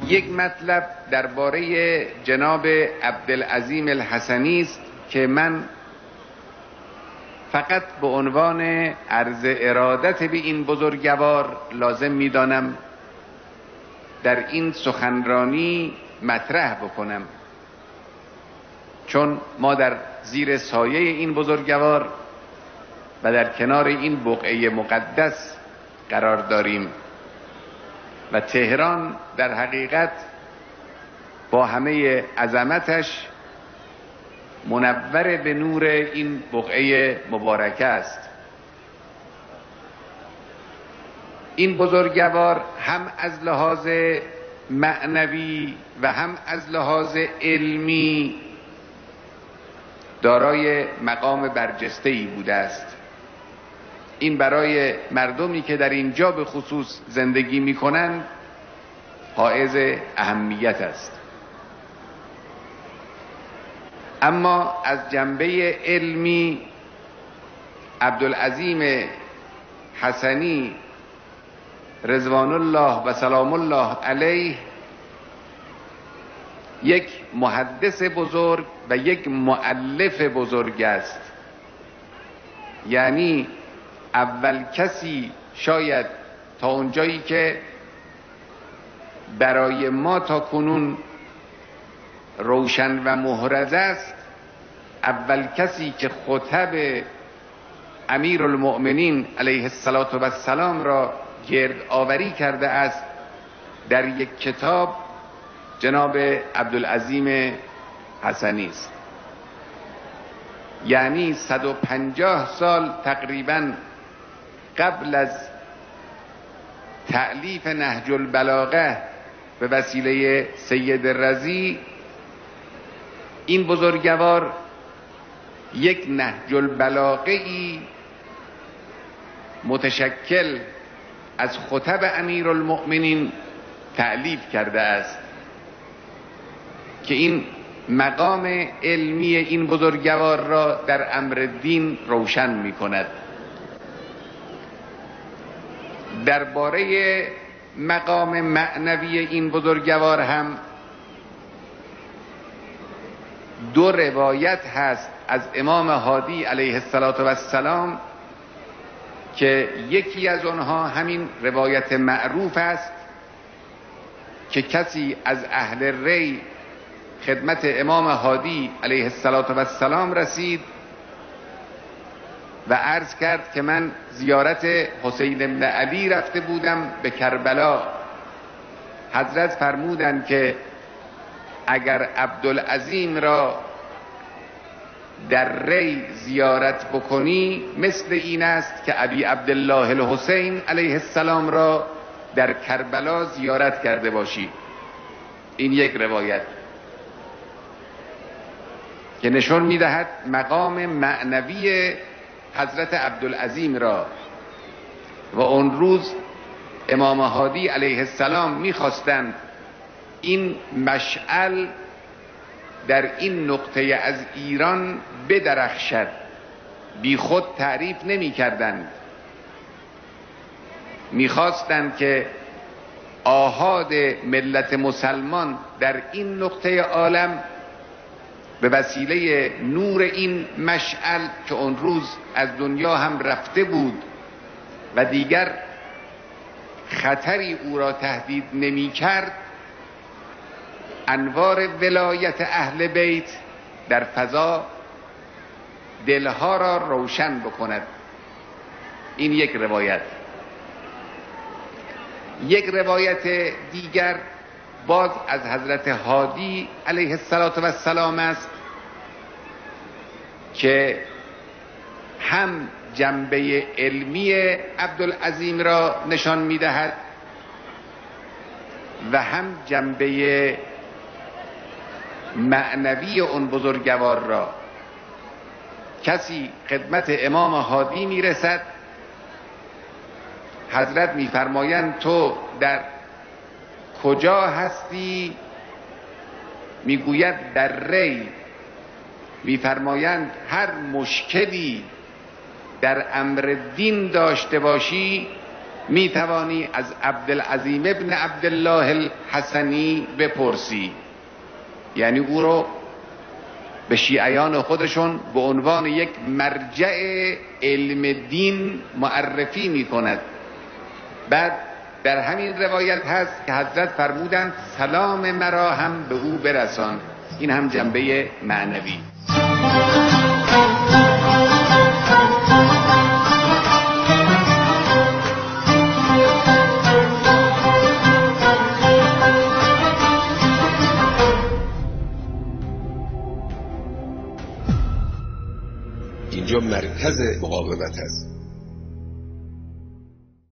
یک مطلب درباره جناب عبدالعظیم الحسنی است که من فقط به عنوان عرض ارادت به این بزرگوار لازم می‌دانم در این سخنرانی مطرح بکنم، چون ما در زیر سایه این بزرگوار و در کنار این بقعه مقدس قرار داریم و تهران در حقیقت با همه عظمتش منور به نور این بقعه مبارکه است. این بزرگوار هم از لحاظ معنوی و هم از لحاظ علمی دارای مقام برجسته‌ای بوده است. این برای مردمی که در اینجا به خصوص زندگی می‌کنند حائز اهمیت است. اما از جنبه علمی عبدالعظیم حسنی رضوان الله و سلام الله علیه یک محدث بزرگ و یک مؤلف بزرگ است. یعنی اول کسی شاید تا اونجایی که برای ما تا کنون روشن و محرز است، اول کسی که خطب امیرالمؤمنین علیه السلام را گرد آوری کرده است در یک کتاب جناب عبدالعظیم حسنی است. یعنی 150 سال تقریباً قبل از تألیف نهج البلاغه به وسیله سید رضی، این بزرگوار یک نهج البلاغه‌ای متشکل از خطب امیرالمؤمنین تألیف کرده است که این مقام علمی این بزرگوار را در امر دین روشن می کند. درباره مقام معنوی این بزرگوار هم دو روایت هست از امام هادی علیه السلام که یکی از آنها همین روایت معروف است که کسی از اهل ری خدمت امام هادی علیه السلام رسید و عرض کرد که من زیارت حسین بن علی رفته بودم به کربلا. حضرت فرمودند که اگر عبدالعظیم را در ری زیارت بکنی مثل این است که ابی عبدالله الحسین علیه السلام را در کربلا زیارت کرده باشی. این یک روایت که نشون می‌دهد مقام معنوی حضرت عبدالعظیم را. و اون روز امام هادی علیه السلام می‌خواستند این مشعل در این نقطه از ایران بدرخشد، بی خود تعریف نمی کردند. می‌خواستند که آحاد ملت مسلمان در این نقطه عالم به وسیله نور این مشعل که اون روز از دنیا هم رفته بود و دیگر خطری او را تهدید نمی کرد، انوار ولایت اهل بیت در فضا دلها را روشن بکند. این یک روایت. یک روایت دیگر باز از حضرت هادی علیه السلام است که هم جنبه علمی عبدالعظیم را نشان می‌دهد و هم جنبه معنوی اون بزرگوار را. کسی خدمت امام هادی میرسد، حضرت میفرمایند تو در کجا هستی؟ میگوید در ری. میفرمایند هر مشکلی در امر دین داشته باشی می توانی از عبدالعظیم ابن عبدالله الحسنی بپرسی، یعنی او رو به شیعیان خودشون به عنوان یک مرجع علم دین معرفی می کند. بعد در همین روایت هست که حضرت فرمودند سلام مرا هم به او برسان. این هم جنبه معنوی. اینجا مرکز مقاومت هست.